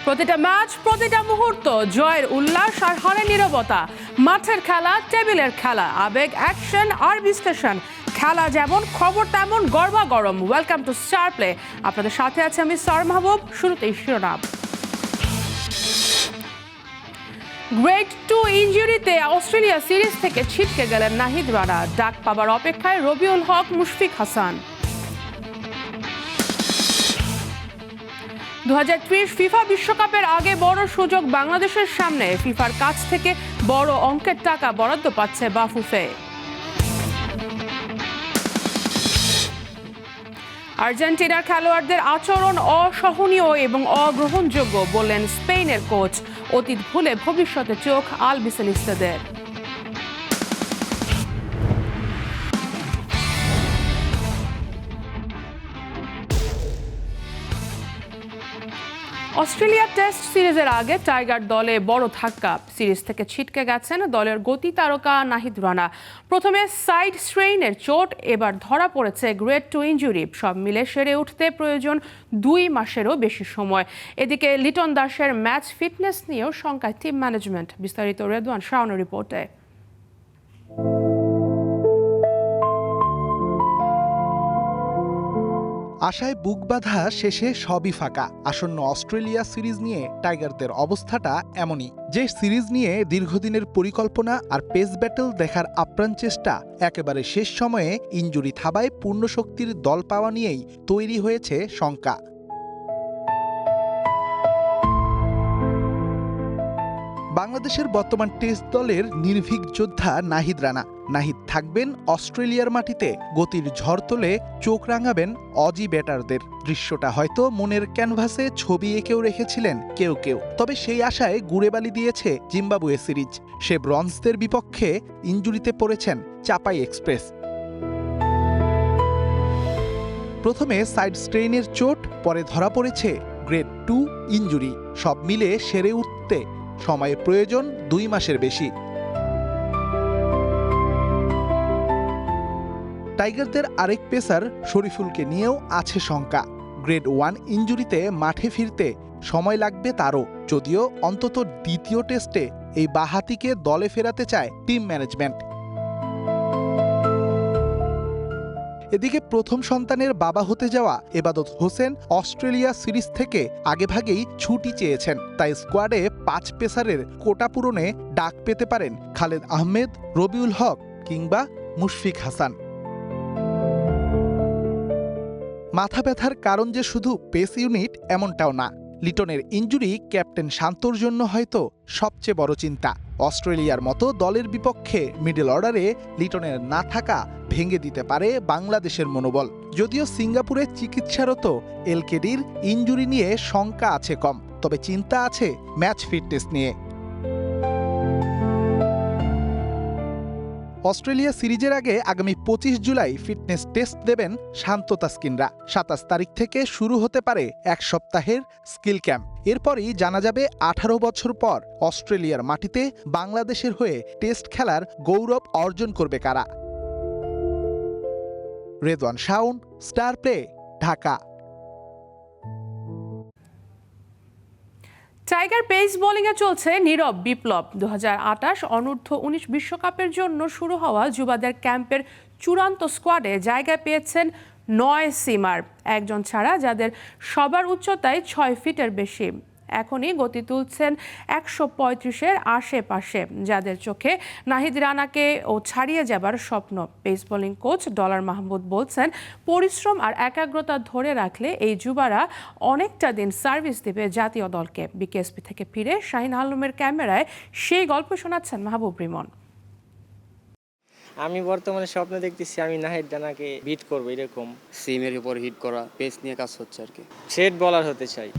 প্রতিটা ম্যাচ, প্রতিটা মুহূর্ত জয়ের উল্লাস আর হারের নীরবতা। মাঠের খেলা, টেবিলের খেলা, আবেগ, অ্যাকশন আর বিশ্লেষণ। খেলা যেমন, খবর তেমন, গরমাগরম। Welcome to Star Play. আপনাদের সাথে আছে আমি সার মাহবুব। শুরুতেই শিরোনাম। গ্রেড 2 ইনজুরিতে অস্ট্রেলিয়া সিরিজ থেকে ছিটকে গেলেন নাহিদ রানা। ডাক পাবার অপেক্ষায় রবিউল হক, মুশফিক হাসান। 2030 ফিফা বিশ্বকাপের আগে বড় সুযোগ বাংলাদেশের সামনে। ফিফার কাছ থেকে বড় অঙ্কের টাকা বরাদ্দ পাচ্ছে বাফুফে। আর্জেন্টিনার খেলোয়াড়দের আচরণ অসহনীয় এবং অগ্রহণযোগ্য বললেন স্পেনের কোচ। অতীত ভুলে ভবিষ্যতে চোখ আলবিসেলিস্তাদের। অস্ট্রেলিয়া টেস্ট সিরিজের আগে টাইগার দলে বড় ধাক্কা। সিরিজ থেকে ছিটকে গেছেন দলের গতি তারকা নাহিদ রানা। প্রথমে সাইড স্ট্রেইনের চোট, এবার ধরা পড়েছে গ্রেড 2 ইনজুরি। সব মিলে সেরে উঠতে প্রয়োজন 2 মাসেরও বেশি সময়। এদিকে লিটন দাসের ম্যাচ ফিটনেস নিয়েও শঙ্কায় টিম ম্যানেজমেন্ট। বিস্তারিত রেদওয়ান শাওনের রিপোর্টে। আশায় বুক বাঁধা, শেষে সবই ফাঁকা। আসন্ন অস্ট্রেলিয়া সিরিজ নিয়ে টাইগারদের অবস্থাটা এমনই, যে সিরিজ নিয়ে দীর্ঘদিনের পরিকল্পনা আর পেস ব্যাটল দেখার আপ্রাণ চেষ্টা একেবারে শেষ সময়ে ইনজুরি থাবায় পূর্ণ শক্তির দল পাওয়া নিয়েই তৈরি হয়েছে শঙ্কা। বাংলাদেশের বর্তমান টেস্ট দলের নির্ভীক যোদ্ধা নাহিদ রানা। নাহিদ থাকবেন অস্ট্রেলিয়ার মাটিতে। গতির ঝড় তোলে চোখ রাঙাবেন অজি ব্যাটারদের। দৃশ্যটা হয়তো মনের ক্যানভাসে ছবি এঁকেও রেখেছিলেন কেউ কেউ। তবে সেই আশায় গুড়ে বালি দিয়েছে জিম্বাবুয়ে সিরিজ। সে ব্রঞ্জদের বিপক্ষে ইনজুরিতে পড়েছেন চাপাই এক্সপ্রেস। প্রথমে সাইড স্ট্রেইনের চোট, পরে ধরা পড়েছে গ্রেড 2 ইনজুরি। সব মিলে সেরে উঠতে সময়ের প্রয়োজন 2 মাসের বেশি। টাইগারদের আরেক পেসার শরীফুলকে নিয়েও আছে শঙ্কা। গ্রেড 1 ইনজুরিতে মাঠে ফিরতে সময় লাগবে তারও। যদিও অন্তত দ্বিতীয় টেস্টে এই বাঁহাতিকে দলে ফেরাতে চায় টিম ম্যানেজমেন্ট। এদিকে প্রথম সন্তানের বাবা হতে যাওয়া এবাদত হোসেন অস্ট্রেলিয়া সিরিজ থেকে আগেভাগেই ছুটি চেয়েছেন। তাই স্কোয়াডে 5 পেসারের কোটা পূরণে ডাক পেতে পারেন খালেদ আহমেদ, রবিউল হক কিংবা মুশফিক হাসান। মাথা ব্যথার কারণ যে শুধু পেস ইউনিট এমনটাও না। লিটনের ইনজুরি ক্যাপ্টেন শান্তর জন্য হয়তো সবচেয়ে বড় চিন্তা। অস্ট্রেলিয়ার মতো দলের বিপক্ষে মিডল অর্ডারে লিটনের না থাকা ভেঙে দিতে পারে বাংলাদেশের মনোবল। যদিও সিঙ্গাপুরে চিকিৎসারত এলকেডির ইনজুরি নিয়ে শঙ্কা আছে কম, তবে চিন্তা আছে ম্যাচ ফিটনেস নিয়ে। অস্ট্রেলিয়া সিরিজের আগে আগামী 25 জুলাই ফিটনেস টেস্ট দেবেন শান্ত তাসকিনরা। 27 তারিখ থেকে শুরু হতে পারে 1 সপ্তাহের স্কিল ক্যাম্প। এরপরই জানা যাবে 18 বছর পর অস্ট্রেলিয়ার মাটিতে বাংলাদেশের হয়ে টেস্ট খেলার গৌরব অর্জন করবে কারা। Redwan Shaon, star play, Dhaka. Tiger pace বোলিংয়ে চলছে নীরব বিপ্লব। 2028 অনূর্ধ্ব-19 বিশ্বকাপের জন্য শুরু হওয়া যুবাদের ক্যাম্পের চূড়ান্ত স্কোয়াডে জায়গা পেয়েছেন 9 সিমার, একজন ছাড়া, যাদের সবার উচ্চতায় 6 ফিটের বেশি। এখনই গতি তুলছেন 135-এর আশেপাশে, যাদের চোখে নাহিদ রানাকে ও ছাড়িয়ে যাবার স্বপ্ন। Pace bowling coach dollar Mahmud বলছেন, পরিশ্রম আর একাগ্রতা ধরে রাখলে এই যুবারা অনেকটা দিন সার্ভিস দেবে জাতীয় দলকে। বিকেএসপি থেকে ফিরে শাহিন আলমের ক্যামেরায় সেই গল্প শোনাচ্ছেন মাহবুব রিমন। আমি বর্তমানে স্বপ্ন দেখতেছি আমি নাহিদ রানাকে বিট করবো, এরকম সিমের উপর হিট করা, পেস নিয়ে কাজ হচ্ছে আর কি। সেট বলার হতে চাই।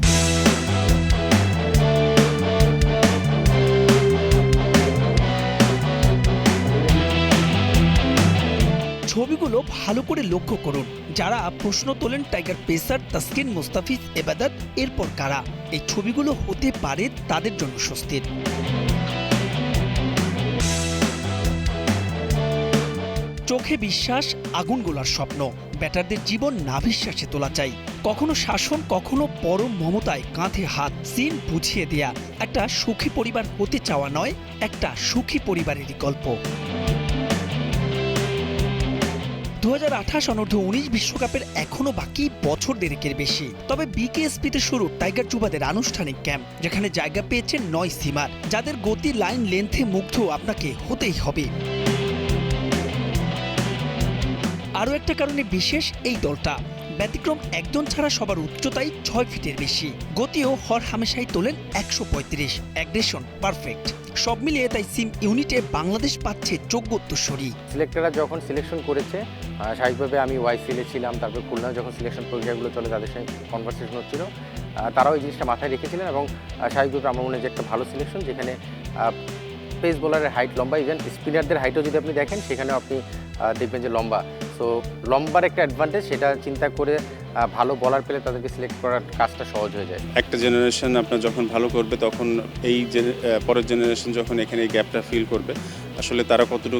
ছবিগুলো ভালো করে লক্ষ্য করুন। যারা প্রশ্ন তোলেন টাইগার পেসার তাসকিন, মুস্তাফিজ, এবাদত এরপর কারা, এই ছবিগুলো হতে পারে তাদের জন্য স্বস্তির। চোখে বিশ্বাস, আগুন গোলার স্বপ্ন। ব্যাটারদের জীবন নাভিশ্বাসে তোলা চাই। কখনো শাসন, কখনো পরম মমতায় কাঁধে হাত। সিন বুঝিয়ে দেয়া একটা সুখী পরিবার হতে চাওয়া নয়, একটা সুখী পরিবারেরই গল্প। 2028 অনূর্ধ্ব-19 বিশ্বকাপের এখনো বাকি বছর দেড়েকের বেশি। তবে বিকেএসপিতে শুরু টাইগার যুবাদের আনুষ্ঠানিক ক্যাম্প, যেখানে জায়গা পেয়েছেন 9 সিমার, যাদের গতি, লাইন, লেন্থে মুগ্ধ আপনাকে হতেই হবে। আরও একটা কারণে বিশেষ এই দলটা, ব্যতিক্রম একজন ছাড়া সবার উচ্চতাই 6 ফিটের বেশি। গতিও হর হামেশাই তোলেন 135, অ্যাগ্রেশন পারফেক্ট। সব মিলিয়ে তাই সিম ইউনিটে বাংলাদেশ পাচ্ছে যোগ্য উত্তরসূরি। সিলেক্টররা যখন সিলেকশন করেছে, স্বাভাবিকভাবে আমি ওয়াইসিএলে ছিলাম, তারপর খুলনা যখন সিলেকশন প্রক্রিয়াগুলো চলে তাদের সঙ্গে কনভারসেশন হচ্ছিল, তারাও এই জিনিসটা মাথায় রেখেছিলেন এবং স্বাভাবিকভাবে আমার মনে হয় যে একটা ভালো সিলেকশন, যেখানে পেস বোলারের হাইট লম্বা, ইভেন স্পিনারদের হাইটও যদি আপনি দেখেন সেখানেও আপনি দেখবেন যে লম্বা। সো লম্বার একটা অ্যাডভান্টেজ, সেটা চিন্তা করে ভালো বলার পেলে তাদেরকে সিলেক্ট করার কাজটা সহজ হয়ে যায়। একটা জেনারেশন আপনার যখন ভালো করবে, তখন এই পরের জেনারেশন যখন এখানে এই গ্যাপটা ফিল করবে, আসলে তারা কতটুকু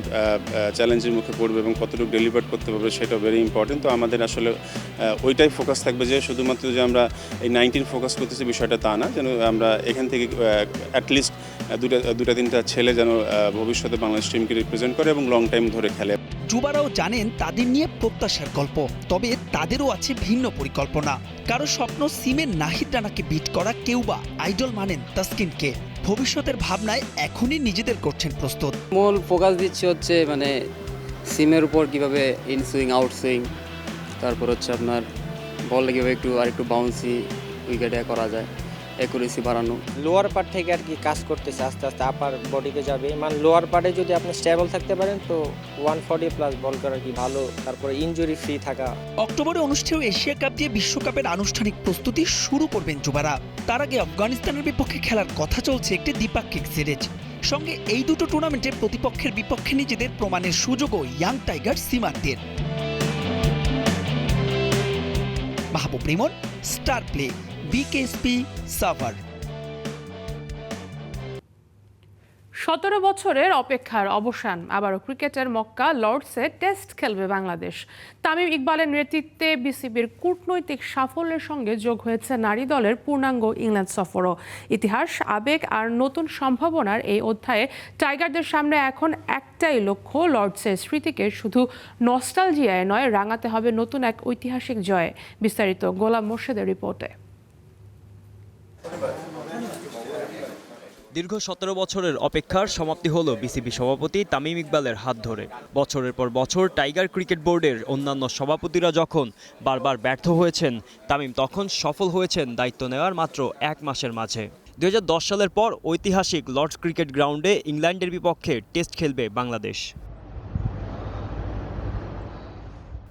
চ্যালেঞ্জের মুখে পড়বে এবং কতটুকু ডেলিভার করতে পারবে, সেটা ভেরি ইম্পর্টেন্ট। তো আমাদের আসলে ওইটাই ফোকাস থাকবে, যে শুধুমাত্র যে আমরা এই 19 ফোকাস করতেছি বিষয়টা তা না, যেন আমরা এখান থেকে অ্যাটলিস্ট দুটা তিনটা ছেলে যেন ভবিষ্যতে বাংলাদেশ টিমকে রিপ্রেজেন্ট করে এবং লং টাইম ধরে খেলে। যুবারাও জানেন তাদের নিয়ে প্রত্যাশার গল্প, তবে তাদেরও আছে ভিন্ন পরিকল্পনা। কারো স্বপ্ন সিমের নাহিদ রানাকে বিট করা, কেউ বা আইডল মানেন তাসকিনকে। ভবিষ্যতের ভাবনায় এখনই নিজেদের করছেন প্রস্তুত। মূল ফোকাস দিচ্ছে হচ্ছে মানে সিমের উপর কীভাবে ইন সুইং, আউট সুইং, তারপর হচ্ছে আপনার বলটা কীভাবে আরেকটু বাউন্সি উইকেটে করা যায়, অ্যাকুরেসি বাড়ানো। লোয়ার পার্ট থেকে আর কি কাজ করতেছে, আস্তে আস্তে আপার বডিতে যাবে। মানে লোয়ার পার্টে যদি আপনি স্টেবল থাকতে পারেন তো 140 প্লাস বল করা কি ভালো, তারপরে ইনজুরি ফ্রি থাকা। অক্টোবরে অনুষ্ঠেয় এশিয়া কাপ দিয়ে বিশ্বকাপের আনুষ্ঠানিক প্রস্তুতি শুরু করবেন যুবারা। তার আগে আফগানিস্তানের বিপক্ষে খেলার কথা চলছে একটি দ্বিপাক্ষিক সিরিজ। সঙ্গে এই দুটো টুর্নামেন্টে প্রতিপক্ষের বিপক্ষে নিজেদের প্রমাণের সুযোগও ইয়াং টাইগার সিমারদের। Mahbub Rimon, Star Play, BKSP, Savar. 17 বছরের অপেক্ষার অবসান, আবারও ক্রিকেটের মক্কা লর্ডসে টেস্ট খেলবে বাংলাদেশ। তামিম ইকবালের নেতৃত্বে বিসিবির কূটনৈতিক সাফল্যের সঙ্গে যোগ হয়েছে নারী দলের পূর্ণাঙ্গ ইংল্যান্ড সফরও। ইতিহাস, আবেগ আর নতুন সম্ভাবনার এই অধ্যায়ে টাইগারদের সামনে এখন একটাই লক্ষ্য, লর্ডসের স্মৃতিকে শুধু নস্টালজিয়ায় নয়, রাঙাতে হবে নতুন এক ঐতিহাসিক জয়ে। বিস্তারিত গোলাম মোর্শেদের রিপোর্টে। দীর্ঘ 17 বছরের অপেক্ষার সমাপ্তি হলো বিসিবি সভাপতি তামিম ইকবালের হাত ধরে। বছরের পর বছর টাইগার ক্রিকেট বোর্ডের অন্যান্য সভাপতিরা যখন বারবার ব্যর্থ হয়েছেন, তামিম তখন সফল হয়েছেন দায়িত্ব নেওয়ার মাত্র 1 মাসের মাঝে। 2010 সালের পর ঐতিহাসিক লর্ডস ক্রিকেট গ্রাউন্ডে ইংল্যান্ডের বিপক্ষে টেস্ট খেলবে বাংলাদেশ।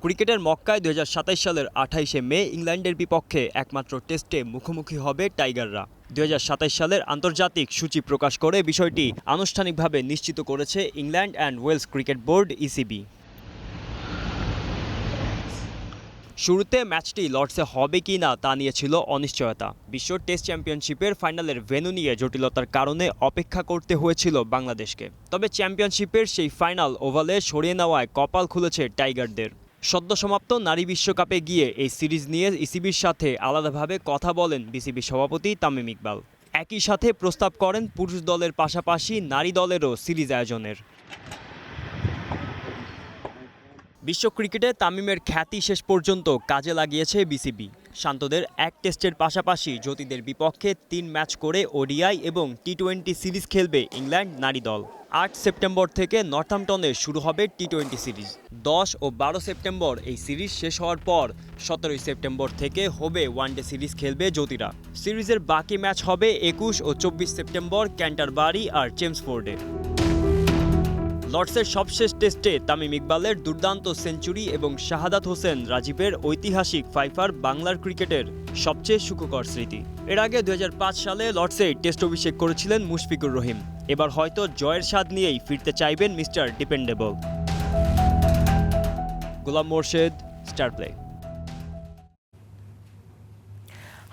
ক্রিকেটের মক্কায় 2027 সালের 28শে মে ইংল্যান্ডের বিপক্ষে একমাত্র টেস্টে মুখোমুখি হবে টাইগাররা। 2027 সালের আন্তর্জাতিক সূচি প্রকাশ করে বিষয়টি আনুষ্ঠানিকভাবে নিশ্চিত করেছে England and Wales cricket board ECB. শুরুতে ম্যাচটি লর্ডসে হবে কি না তা নিয়ে ছিল অনিশ্চয়তা। বিশ্ব টেস্ট চ্যাম্পিয়নশিপের ফাইনালের ভেন্যু নিয়ে জটিলতার কারণে অপেক্ষা করতে হয়েছিল বাংলাদেশকে। তবে চ্যাম্পিয়নশিপের সেই ফাইনাল ওভালে সরিয়ে নেওয়ায় কপাল খুলেছে টাইগারদের। সদ্য সমাপ্ত নারী বিশ্বকাপে গিয়ে এই সিরিজ নিয়ে ইসিবির সাথে আলাদাভাবে কথা বলেন বিসিবি সভাপতি তামিম ইকবাল। একই সাথে প্রস্তাব করেন পুরুষ দলের পাশাপাশি নারী দলেরও সিরিজ আয়োজনের। বিশ্ব ক্রিকেটে তামিমের খ্যাতি শেষ পর্যন্ত কাজে লাগিয়েছে বিসিবি। শান্তদের এক টেস্টের পাশাপাশি জ্যোতিদের বিপক্ষে 3 ম্যাচ করে ওডিআই এবং টি-20 সিরিজ খেলবে ইংল্যান্ড নারী দল। 8 সেপ্টেম্বর থেকে নর্থহ্যাম্পটনে শুরু হবে টি-20 সিরিজ। 10 ও 12 সেপ্টেম্বর এই সিরিজ শেষ হওয়ার পর 17 সেপ্টেম্বর থেকে হবে ওয়ানডে সিরিজ খেলবে জ্যোতিরা। সিরিজের বাকি ম্যাচ হবে 21 ও 24 সেপ্টেম্বর ক্যান্টারবারি আর চেমসফোর্ডে। লর্ডসের সবশেষ টেস্টে তামিম ইকবালের দুর্দান্ত সেঞ্চুরি এবং শাহাদাত হোসেন রাজীবের ঐতিহাসিক ফাইফার বাংলার ক্রিকেটের সবচেয়ে সুখকর স্মৃতি। এর আগে 2005 সালে লর্ডসে টেস্ট অভিষেক করেছিলেন মুশফিকুর রহিম। এবার হয়তো জয়ের স্বাদ নিয়েই ফিরতে চাইবেন মিস্টার ডিপেন্ডেবল। গোলাম মোর্শেদ, স্টার প্লে।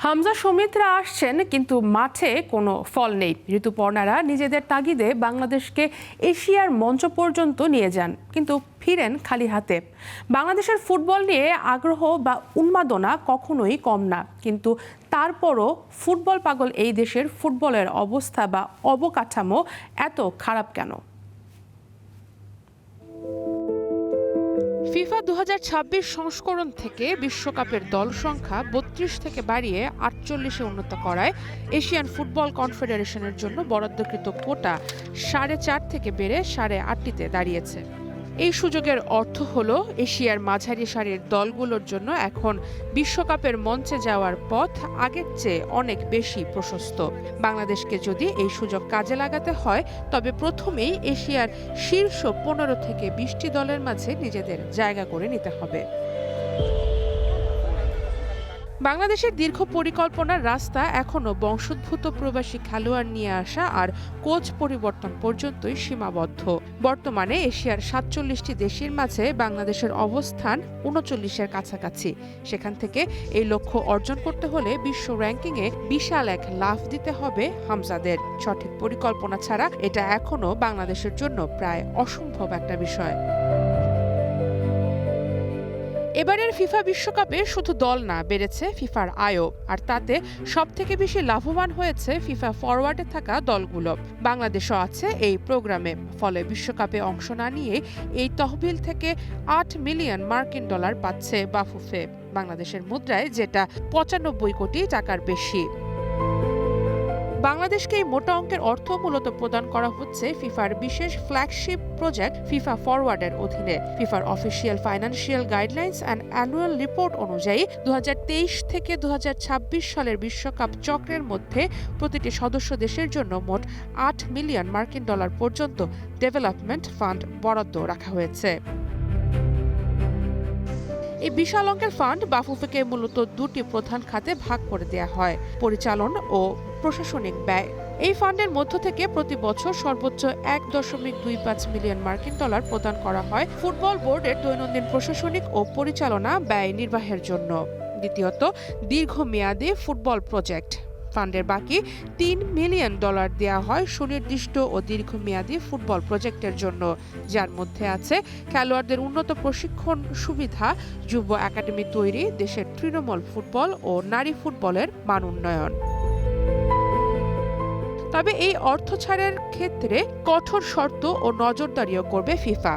হামজা সুমিতরা আসছেন কিন্তু মাঠে কোনো ফল নেই। ঋতুপর্ণারা নিজেদের তাগিদে বাংলাদেশকে এশিয়ার মঞ্চ পর্যন্ত নিয়ে যান, কিন্তু ফিরেন খালি হাতে। বাংলাদেশের ফুটবল নিয়ে আগ্রহ বা উন্মাদনা কখনোই কম না, কিন্তু তারপরও ফুটবল পাগল এই দেশের ফুটবলের অবস্থা বা অবকাঠামো এত খারাপ কেন? ফিফা 2026 সংস্করণ থেকে বিশ্বকাপের দল সংখ্যা 32 থেকে বাড়িয়ে 48-এ উন্নত করায় এশিয়ান ফুটবল কনফেডারেশনের জন্য বরাদ্দকৃত কোটা 4.5 থেকে বেড়ে 8.5-তে দাঁড়িয়েছে। এই সুযোগের অর্থ হলো এশিয়ার মাঝারি সারির দলগুলোর জন্য এখন বিশ্বকাপের মঞ্চে যাওয়ার পথ আগের চেয়ে অনেক বেশি প্রশস্ত। বাংলাদেশকে যদি এই সুযোগ কাজে লাগাতে হয়, তবে প্রথমেই এশিয়ার শীর্ষ 15 থেকে 20টি দলের মাঝে নিজেদের জায়গা করে নিতে হবে। বাংলাদেশের দীর্ঘ পরিকল্পনার রাস্তা এখনও বংশোদ্ভূত প্রবাসী খেলোয়াড় নিয়ে আসা আর কোচ পরিবর্তন পর্যন্তই সীমাবদ্ধ। বর্তমানে এশিয়ার 47টি দেশের মাঝে বাংলাদেশের অবস্থান 39-এর কাছাকাছি। সেখান থেকে এই লক্ষ্য অর্জন করতে হলে বিশ্ব র্যাঙ্কিংয়ে বিশাল এক লাফ দিতে হবে হামজাদের। সঠিক পরিকল্পনা ছাড়া এটা এখনও বাংলাদেশের জন্য প্রায় অসম্ভব একটা বিষয়। এবারের ফিফা বিশ্বকাপে শুধু দল না, বেড়েছে ফিফার আয়ও, আর তাতে সবথেকে বেশি লাভবান হয়েছে ফিফা ফরওয়ার্ডে থাকা দলগুলো। বাংলাদেশও আছে এই প্রোগ্রামে। ফলে বিশ্বকাপে অংশ না নিয়ে এই তহবিল থেকে $8 মিলিয়ন পাচ্ছে বাফুফে, বাংলাদেশের মুদ্রায় যেটা 95 কোটি টাকার বেশি। বাংলাদেশকে এই মোটা অঙ্কের অর্থ মূলত প্রদান করা হচ্ছে ফিফার বিশেষ ফ্ল্যাগশিপ প্রজেক্ট ফিফা ফরওয়ার্ডের অধীনে। ফিফার official financial guidelines and annual report অনুযায়ী 2023 থেকে 2026 সালের বিশ্বকাপ চক্রের মধ্যে প্রতিটি সদস্য দেশের জন্য মোট $8 মিলিয়ন পর্যন্ত ডেভেলপমেন্ট ফান্ড বরাদ্দ রাখা হয়েছে। এই বিশাল অঙ্কের ফান্ড বাফুফেকে মূলত দুটি প্রধান খাতে ভাগ করে দেয়া হয়: পরিচালন ও প্রশাসনিক ব্যয়। এই ফান্ডের মধ্য থেকে প্রতি বছর সর্বোচ্চ $1.25 মিলিয়ন প্রদান করা হয় ফুটবল বোর্ডের দৈনন্দিন প্রশাসনিক ও পরিচালনা ব্যয় নির্বাহের জন্য। দ্বিতীয়ত, দীর্ঘমেয়াদী ফুটবল প্রজেক্ট। ফান্ডের বাকি $3 মিলিয়ন দেয়া হয় সুনির্দিষ্ট ও দীর্ঘমেয়াদী ফুটবল প্রজেক্টের জন্য, যার মধ্যে আছে খেলোয়াড়দের উন্নত প্রশিক্ষণ সুবিধা, যুব একাডেমি তৈরি, দেশের তৃণমূল ফুটবল ও নারী ফুটবলের মান উন্নয়ন। তবে এই অর্থ ছাড়ের ক্ষেত্রে কঠোর শর্ত ও নজরদারিও করবে ফিফা।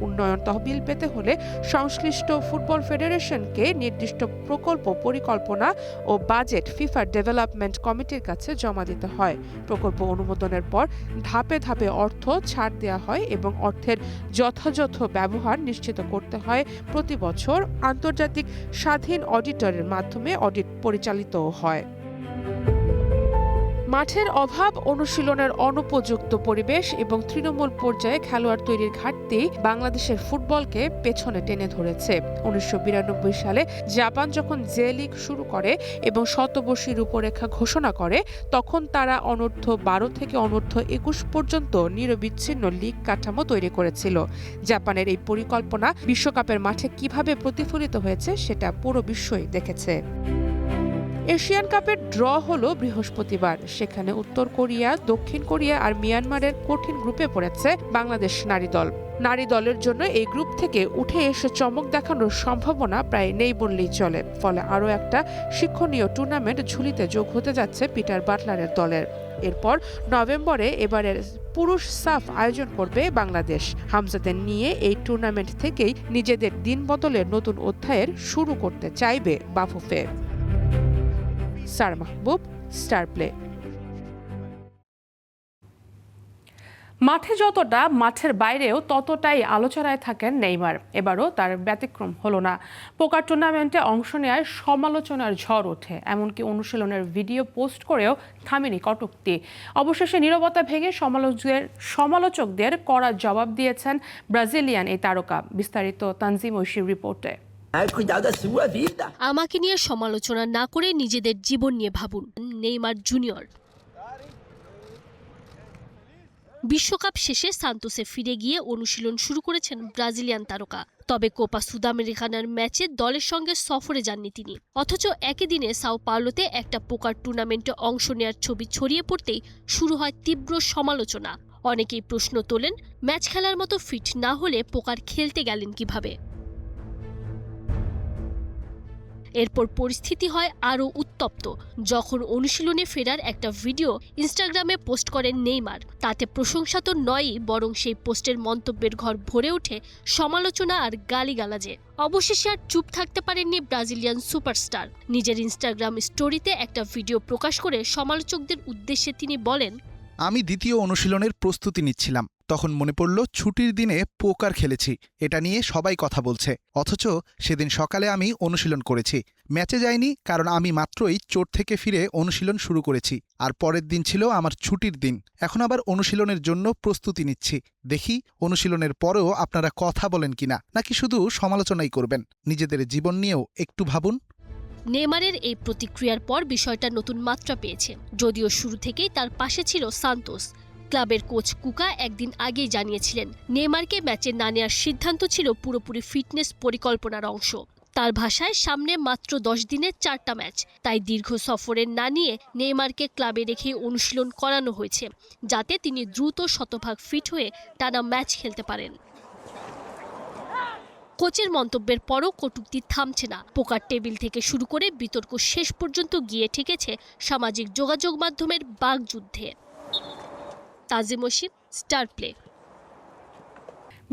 উন্নয়ন তহবিল পেতে হলে সংশ্লিষ্ট ফুটবল ফেডারেশনকে নির্দিষ্ট প্রকল্প পরিকল্পনা ও বাজেট ফিফা ডেভেলপমেন্ট কমিটির কাছে জমা দিতে হয়। প্রকল্প অনুমোদনের পর ধাপে ধাপে অর্থ ছাড় দেওয়া হয় এবং অর্থের যথাযথ ব্যবহার নিশ্চিত করতে হয়। প্রতি বছর আন্তর্জাতিক স্বাধীন অডিটরের মাধ্যমে অডিট পরিচালিতও হয়। মাঠের অভাব, অনুশীলনের অনুপযুক্ত পরিবেশ এবং তৃণমূল পর্যায়ে খেলোয়াড় তৈরির ঘাটতি বাংলাদেশের ফুটবলকে পেছনে টেনে ধরেছে। 1992 সালে জাপান যখন জে লিগ শুরু করে এবং শতবর্ষী রূপরেখা ঘোষণা করে, তখন তারা অনূর্ধ্ব 12 থেকে অনূর্ধ্ব 21 পর্যন্ত নিরবিচ্ছিন্ন লিগ কাঠামো তৈরি করেছিল। জাপানের এই পরিকল্পনা বিশ্বকাপের মাঠে কিভাবে প্রতিফলিত হয়েছে সেটা পুরো বিশ্বই দেখেছে। এশিয়ান কাপের ড্র হলো বৃহস্পতিবার। সেখানে উত্তর কোরিয়া, দক্ষিণ কোরিয়া আর মিয়ানমারের কঠিন গ্রুপে পড়েছে বাংলাদেশ নারী দল। নারী দলের জন্য এই গ্রুপ থেকে উঠে এসে চমক দেখানোর সম্ভাবনা প্রায় নেই বললেই চলে। ফলে আরও একটা শিক্ষণীয় টুর্নামেন্ট ঝুলিতে যোগ হতে যাচ্ছে পিটার বাটলারের দলের। এরপর নভেম্বরে এবারের পুরুষ সাফ আয়োজন করবে বাংলাদেশ। হামজাদের নিয়ে এই টুর্নামেন্ট থেকেই নিজেদের দিন বদলের নতুন অধ্যায়ের শুরু করতে চাইবে বাফুফে। সার মাহবুব, স্টার প্লে। মাঠে যতটা, মাঠের বাইরেও ততটাই আলোচনায় থাকেন নেইমার। এবারও তার ব্যতিক্রম হলো না। পোকার টুর্নামেন্টে অংশ নেওয়ায় সমালোচনার ঝড় ওঠে, এমনকি অনুশীলনের ভিডিও পোস্ট করেও থামেনি কটূক্তি। অবশেষে নীরবতা ভেঙে সমালোচকদের কড়া জবাব দিয়েছেন ব্রাজিলিয়ান এই তারকা। বিস্তারিত তানজিম ঐশীর রিপোর্টে। আমাকে নিয়ে সমালোচনা না করে নিজেদের জীবন নিয়ে ভাবুন, নেইমার জুনিয়র। বিশ্বকাপ শেষে সান্তোসে ফিরে গিয়ে অনুশীলন শুরু করেছেন ব্রাজিলিয়ান তারকা। তবে কোপা সুদামেরিকানার ম্যাচে দলের সঙ্গে সফরে যাননি তিনি। অথচ একই দিনে সাও পাওলোতে একটা পোকার টুর্নামেন্টে অংশ নেওয়ার ছবি ছড়িয়ে পড়তেই শুরু হয় তীব্র সমালোচনা। অনেকেই প্রশ্ন তোলেন, ম্যাচ খেলার মতো ফিট না হলে পোকার খেলতে গেলেন কিভাবে। এরপর পরিস্থিতি হয় আরও উত্তপ্ত যখন অনুশীলনে ফেরার একটা ভিডিও ইনস্টাগ্রামে পোস্ট করেন নেইমার। তাতে প্রশংসা তো নয়ই, বরং সেই পোস্টের মন্তব্যের ঘর ভরে ওঠে সমালোচনা আর গালিগালাজে। অবশেষে আর চুপ থাকতে পারেননি ব্রাজিলিয়ান সুপারস্টার। নিজের ইনস্টাগ্রাম স্টোরিতে একটা ভিডিও প্রকাশ করে সমালোচকদের উদ্দেশ্যে তিনি বলেন, আমি দ্বিতীয় অনুশীলনের প্রস্তুতি নিচ্ছিলাম, তখন মনে পড়ল ছুটির দিনে পোকার খেলেছি, এটা নিয়ে সবাই কথা বলছে। অথচ সেদিন সকালে আমি অনুশীলন করেছি, ম্যাচে যাইনি, কারণ আমি মাত্রই চোট থেকে ফিরে অনুশীলন শুরু করেছি, আর পরের দিন ছিল আমার ছুটির দিন। এখন আবার অনুশীলনের জন্য প্রস্তুতি নিচ্ছি, দেখি অনুশীলনের পরেও আপনারা কথা বলেন কিনা, নাকি শুধু সমালোচনাই করবেন। নিজেদের জীবন নিয়েও একটু ভাবুন। নেইমারের এই প্রতিক্রিয়ার পর বিষয়টা নতুন মাত্রা পেয়েছে। যদিও শুরু থেকেই তার পাশে ছিল সান্তোস। ক্লাবের কোচ কুকা একদিন আগেই জানিয়েছিলেন, নেইমারকে ম্যাচে না নেওয়ার সিদ্ধান্ত ছিল পুরোপুরি ফিটনেস পরিকল্পনার অংশ। তার ভাষায়, সামনে মাত্র 10 দিনে 4টা ম্যাচ, তাই দীর্ঘ সফরে না নিয়ে নেইমারকে ক্লাবে রেখে অনুশীলন করানো হয়েছে, যাতে তিনি দ্রুত শতভাগ ফিট হয়ে টানা ম্যাচ খেলতে পারেন। কোচের মন্তব্যের পরও কটূক্তি থামছে না। পোকার টেবিল থেকে শুরু করে বিতর্ক শেষ পর্যন্ত গিয়ে ঠেকেছে সামাজিক যোগাযোগ মাধ্যমের বাকযুদ্ধে। তাজিম ওসিম, স্টার প্লে।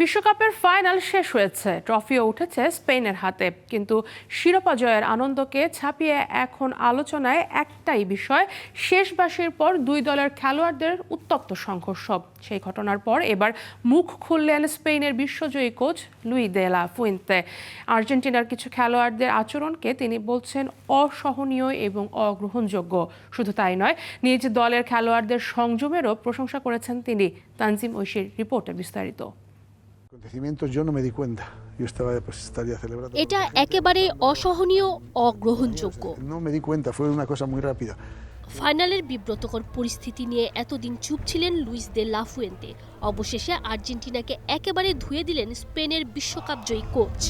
বিশ্বকাপের ফাইনাল শেষ হয়েছে, ট্রফিও উঠেছে স্পেনের হাতে, কিন্তু শিরোপা জয়ের আনন্দকে ছাপিয়ে এখন আলোচনায় একটাই বিষয়, শেষ বাঁশির পর দুই দলের খেলোয়াড়দের উত্তপ্ত সংঘর্ষ। সেই ঘটনার পর এবার মুখ খুললেন স্পেনের বিশ্বজয়ী কোচ লুই দে লা ফুয়েন্তে। আর্জেন্টিনার কিছু খেলোয়াড়দের আচরণকে তিনি বলছেন অসহনীয় এবং অগ্রহণযোগ্য। শুধু তাই নয়, নিজ দলের খেলোয়াড়দের সংযমেরও প্রশংসা করেছেন তিনি। তানজিম ঐশীর রিপোর্টে বিস্তারিত। এটা একেবারে অসহনীয়, অগ্রহণযোগ্য। ফাইনালের বিব্রতকর পরিস্থিতি নিয়ে এতদিন চুপ ছিলেন লুইস দে লা ফুয়েন্তে। অবশেষে আর্জেন্টিনাকে একেবারে ধুয়ে দিলেন স্পেনের বিশ্বকাপ জয়ী কোচ।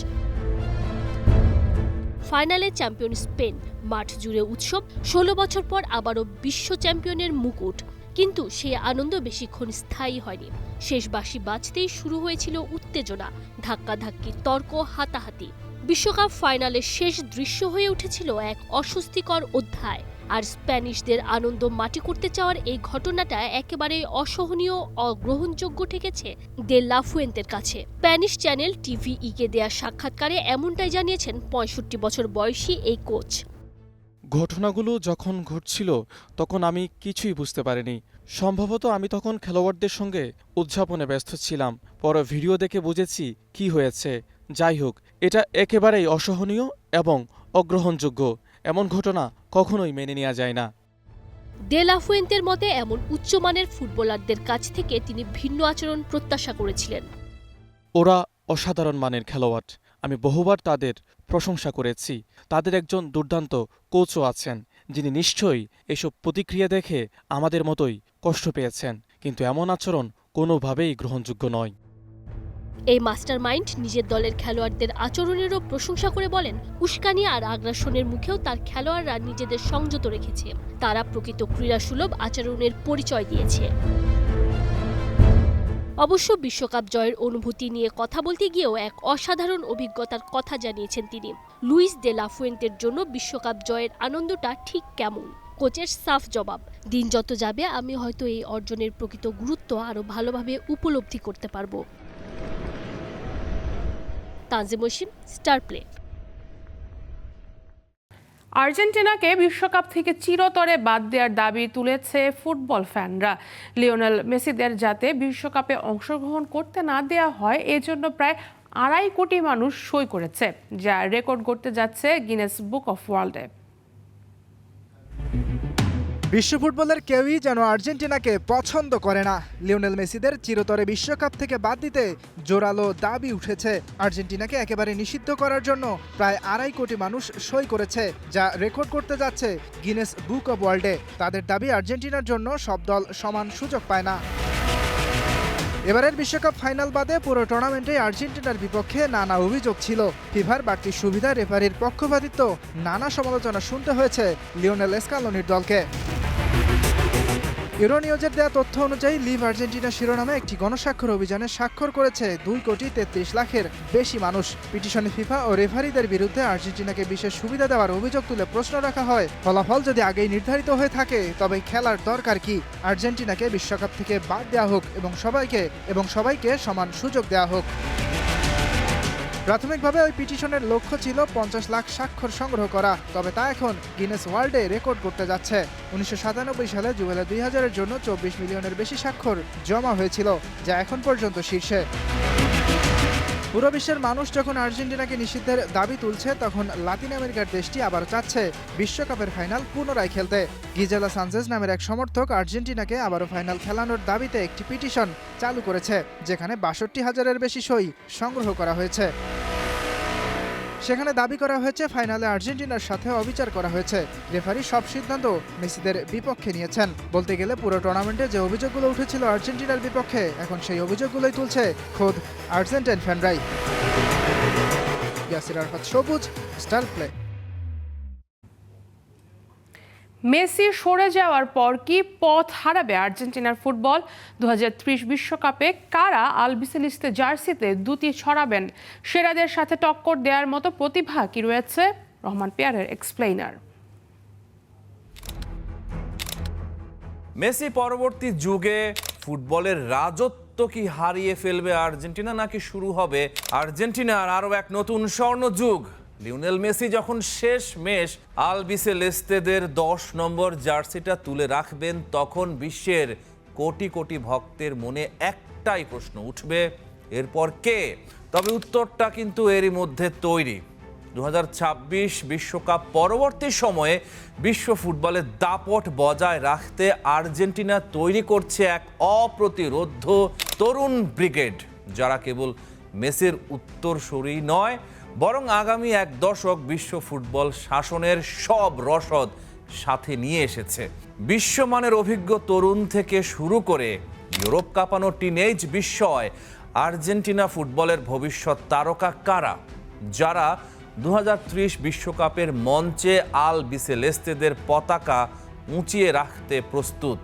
ফাইনালে চ্যাম্পিয়ন স্পেন, মাঠ জুড়ে উৎসব, 16 বছর পর আবারও বিশ্ব চ্যাম্পিয়নের মুকুট। কিন্তু সেই আনন্দ বেশিক্ষণ স্থায়ী হয়নি। শেষ বাঁশি বাজতেই শুরু হয়েছিল উত্তেজনা, ধাক্কাধাক্কি, তর্ক, হাতাহাতি। বিশ্বকাপ ফাইনালের শেষ দৃশ্য হয়ে উঠেছিল এক অস্বস্তিকর অধ্যায়। আর স্প্যানিশদের আনন্দ মাটি করতে চাওয়ার এই ঘটনাটা একেবারে অসহনীয়, অগ্রহণযোগ্য ঠেকেছে দে লা ফুয়েন্তের কাছে। স্প্যানিশ চ্যানেল টিভিইকে দেয়া সাক্ষাৎকারে এমনটাই জানিয়েছেন 65 বছর বয়সী এই কোচ। ঘটনাগুলো যখন ঘটছিল তখন আমি কিছুই বুঝতে পারিনি। সম্ভবত আমি তখন খেলোয়াড়দের সঙ্গে উদযাপনে ব্যস্ত ছিলাম। পরে ভিডিও দেখে বুঝেছি কি হয়েছে। যাই হোক, এটা একেবারেই অসহনীয় এবং অগ্রহণযোগ্য। এমন ঘটনা কখনোই মেনে নেওয়া যায় না। দে লা ফুয়েন্তের মতে এমন উচ্চমানের ফুটবলারদের কাছ থেকে তিনি ভিন্ন আচরণ প্রত্যাশা করেছিলেন। ওরা অসাধারণ মানের খেলোয়াড়, আমি বহুবার তাদের প্রশংসা করেছি। তাদের একজন দুর্দান্ত কোচও আছেন, যিনি নিশ্চয়ই এসব প্রতিক্রিয়া দেখে আমাদের মতোই কষ্ট পেয়েছেন, কিন্তু এমন আচরণ কোনোভাবেই গ্রহণযোগ্য নয়। এই মাস্টারমাইন্ড নিজের দলের খেলোয়াড়দের আচরণেরও প্রশংসা করে বলেন, উস্কানি আর আগ্রাসনের মুখেও তার খেলোয়াড়রা নিজেদের সংযত রেখেছে। তারা প্রকৃত ক্রীড়াসুলভ আচরণের পরিচয় দিয়েছে। অবশ্য বিশ্বকাপ জয়ের অনুভূতি নিয়ে কথা বলতে গিয়েও এক অসাধারণ অভিজ্ঞতার কথা জানিয়েছেন তিনি। লুইস দে লা ফুয়েন্তের জন্য বিশ্বকাপ জয়ের আনন্দটা ঠিক কেমন? কোচের সাফ জবাব, দিন যত যাবে আমি হয়তো এই অর্জনের প্রকৃত গুরুত্ব আরও ভালোভাবে উপলব্ধি করতে পারব। Tanzim Osim, Star Play. আর্জেন্টিনাকে বিশ্বকাপ থেকে চিরতরে বাদ দেওয়ার দাবি তুলেছে ফুটবল ফ্যানরা। লিওনেল মেসিদের যাতে বিশ্বকাপে অংশগ্রহণ করতে না দেওয়া হয়, এজন্য প্রায় 2.5 কোটি মানুষ সই করেছে, যা রেকর্ড করতে যাচ্ছে গিনেস বুক অফ ওয়ার্ল্ডে। বিশ্ব ফুটবলের কেউই যেন আর্জেন্টিনাকে পছন্দ করে না। লিওনেল মেসিদের চিরতরে বিশ্বকাপ থেকে বাদ দিতে জোরালো দাবি উঠেছে। আর্জেন্টিনাকে একেবারে নিষিদ্ধ করার জন্য প্রায় 2.5 কোটি মানুষ সই করেছে, যা রেকর্ড করতে যাচ্ছে গিনেস বুক অব ওয়ার্ল্ডে। তাদের দাবি, আর্জেন্টিনার জন্য সব দল সমান সুযোগ পায় না। এবারের বিশ্বকাপ ফাইনাল বাদে পুরো টুর্নামেন্টে আর্জেন্টিনার বিপক্ষে নানা অভিযোগ ছিল। ফিফার বাড়তি সুবিধা, রেফারির পক্ষপাতিত্ব, নানা সমালোচনা শুনতে হয়েছে লিওনেল স্কালোনির দলকে। ইউরোনিউজের দেওয়া তথ্য অনুযায়ী লিভ আর্জেন্টিনা শিরোনামে একটি গণস্বাক্ষর অভিযানে স্বাক্ষর করেছে 2,33,00,000-এর বেশি মানুষ। পিটিশনে ফিফা ও রেফারিদের বিরুদ্ধে আর্জেন্টিনাকে বিশেষ সুবিধা দেওয়ার অভিযোগ তুলে প্রশ্ন রাখা হয়, ফলাফল যদি আগেই নির্ধারিত হয়ে থাকে তবে খেলার দরকার কি? আর্জেন্টিনাকে বিশ্বকাপ থেকে বাদ দেওয়া হোক এবং সবাইকে সমান সুযোগ দেওয়া হোক। প্রাথমিকভাবে ওই পিটিশনের লক্ষ্য ছিল 50 লাখ স্বাক্ষর সংগ্রহ করা, তবে তা এখন গিনেস ওয়ার্ল্ডে রেকর্ড করতে যাচ্ছে। 1997 সালে জুয়েলে 2000-এর জন্য 24 মিলিয়নের বেশি স্বাক্ষর জমা হয়েছিল, যা এখন পর্যন্ত শীর্ষে। পুরো বিশ্বের মানুষ যখন আর্জেন্টিনাকে নিষিদ্ধের দাবি তুলছে, তখন লাতিন আমেরিকার দেশটি আবার চাচ্ছে বিশ্বকাপের ফাইনাল পুনরায় খেলতে। গিজেলা সানচেজ নামের এক সমর্থক আর্জেন্টিনাকে আবারও ফাইনাল খেলানোর দাবিতে একটি পিটিশন চালু করেছে, যেখানে 62,000-এর বেশি সই সংগ্রহ করা হয়েছে। সেখানে দাবি করা হয়েছে ফাইনালে আর্জেন্টিনার সাথে অবিচার করা হয়েছে। রেফারি সব সিদ্ধান্ত মেসিদের বিপক্ষে নিয়েছেন। বলতে গেলে পুরো টুর্নামেন্টে যে অভিযোগগুলো উঠেছিল আর্জেন্টিনার বিপক্ষে, এখন সেই অভিযোগগুলোই তুলছে খোদ আর্জেন্টাইন ফ্যানরাই। ইয়াসির আরাফাত, সবুজ, স্টার প্লে। মেসি সরে যাওয়ার পর কি পথ হারাবে আর্জেন্টিনার ফুটবল? 2030 বিশ্বকাপে কারা আলবিসেলেস্তে জার্সিতে দুটি ছড়াবেন? সেরাদের সাথে টক্কর দেওয়ার মতো প্রতিভা কি রয়েছে? রহমান পেয়ারের এক্সপ্লেইনার। মেসি পরবর্তী যুগে ফুটবলের রাজত্ব কি হারিয়ে ফেলবে আর্জেন্টিনা, নাকি শুরু হবে আর্জেন্টিনার আরও এক নতুন স্বর্ণযুগ? লিওনেল মেসি যখন শেষমেশ আলবিসেলেস্তেদের 10 নম্বর জার্সিটা তুলে রাখবেন, তখন বিশ্বের কোটি কোটি ভক্তের মনে একটাই প্রশ্ন উঠবে, এরপর কে? তবে উত্তরটা কিন্তু এরই মধ্যে তৈরি। 2026 বিশ্বকাপ পরবর্তী সময়ে বিশ্ব ফুটবলের দাপট বজায় রাখতে আর্জেন্টিনা তৈরি করছে এক অপ্রতিরোধ্য তরুণ ব্রিগেড, যারা কেবল মেসির উত্তরসূরি নয়, বরং আগামী এক দশক বিশ্ব ফুটবল শাসনের সব রসদ সাথে নিয়ে এসেছে। বিশ্বমানের অভিজ্ঞ তরুণ থেকে শুরু করে ইউরোপ কাঁপানো টিনেজ বিস্ময়, আর্জেন্টিনা ফুটবলের ভবিষ্যৎ তারকা কারা, যারা 2030 বিশ্বকাপের মঞ্চে আলবিসেলেস্তেদের পতাকা উঁচিয়ে রাখতে প্রস্তুত।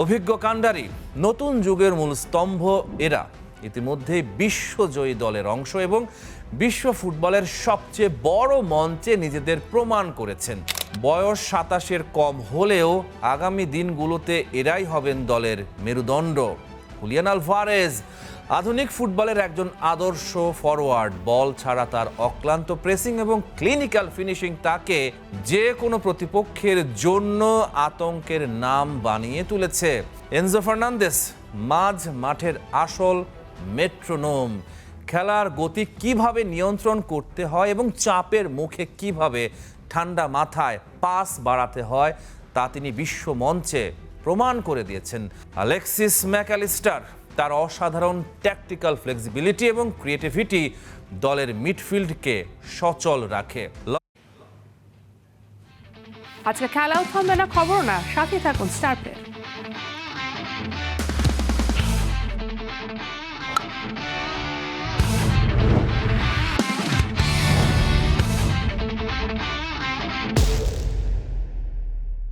অভিজ্ঞ কাণ্ডারি, নতুন যুগের মূল স্তম্ভ এরা। ইতিমধ্যে বিশ্বজয়ী দলের অংশ এবং বিশ্ব ফুটবলের সবচেয়ে বড় মঞ্চে নিজেদের প্রমাণ করেছেন। বয়স 27-এর কম হলেও আগামী দিনগুলোতে এরাই হবেন দলের মেরুদণ্ড। হুলিয়ান আলভারেজ আধুনিক ফুটবলের একজন আদর্শ ফরওয়ার্ড। বল ছাড়া তার অক্লান্ত প্রেসিং এবং ক্লিনিক্যাল ফিনিশিং তাকে যে কোনো প্রতিপক্ষের জন্য আতঙ্কের নাম বানিয়ে তুলেছে। এনজো ফার্নান্দেস মাঝ মাঠের আসল মেট্রোনোম। খেলার গতি কিভাবে নিয়ন্ত্রণ করতে হয় এবং চাপের মুখে কিভাবে ঠান্ডা মাথায় পাস বাড়াতে হয়, তা তিনি বিশ্ব মঞ্চে প্রমাণ করে দিয়েছেন। আলেক্সিস ম্যাকঅ্যালিস্টার তার অসাধারণ ট্যাকটিক্যাল ফ্লেক্সিবিলিটি এবং ক্রিয়েটিভিটি দলের মিডফিল্ডকে সচল রাখে। আজকে খেলাও থামবে না, খবর না, সাথে থাকুন স্টার প্লে।